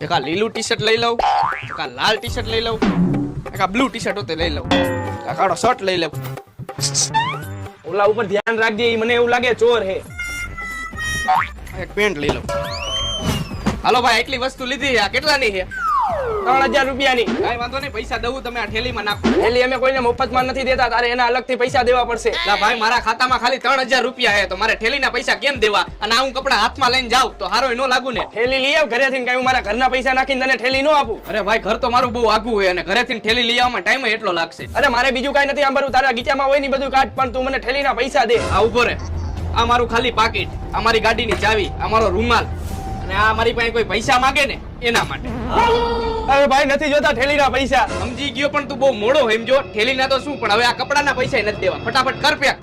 એક આ લીલું ટી શર્ટ લઈ લઉં, એક આ લાલ ટી શર્ટ લઈ લઉં, એક આ બ્લુ ટી શર્ટ હોતે લઈ લઉં, આ કાળો શર્ટ લઈ લઉં. ઓલા ઉપર ધ્યાન રાખજે, ઈ મને એવું લાગે ચોર હે. એક પેન્ટ લઈ લઉં. હાલો ભાઈ, એટલી વસ્તુ લીધી છે. આ કેટલાની છે? 3000 રૂપિયાની. કાઈ વાંધો નહીં, પૈસા દઉં, તમે આ થેલીમાં નાખો. એટલે અમે કોઈને મફતમાં નથી દેતા, તારે એના અલગથી પૈસા દેવા પડશે. લા ભાઈ, મારા ખાતામાં ખાલી 3000 રૂપિયા છે, તો મારે થેલીના પૈસા કેમ દેવા? અને આ હું કપડા હાથમાં લઈને જાઉં તો હારો નો લાગુ ને? થેલી લઈ આવ ઘરેથી, કઈ હું મારા ઘરના પૈસા નાખીને તને થેલી નો આપું. અરે ભાઈ, ઘર તો મારું બહુ આઘું હોય અને ઘરેથી થેલી લઈ આવવામાં ટાઈમ એટલો લાગશે. અરે મારે બીજું કઈ નથી આંબરું, તારા ગીચામાં હોય ને બધું કાઢ, પણ તું મને થેલીના પૈસા દે. આ ઉભો રે. આ મારું ખાલી પાકીટ, આ મારી ગાડીની ચાવી, આ મારો રૂમાલ, અને આ મારી પાસે કોઈ પૈસા માંગે ને એના માટે. અરે ભાઈ, નથી જોતા થેલીના પૈસા. સમજી ગયો, પણ તું બહુ મોડો સમજો. થેલીના તો શું, પણ હવે આ કપડાના પૈસા નથી દેવા. ફટાફટ કર પેક.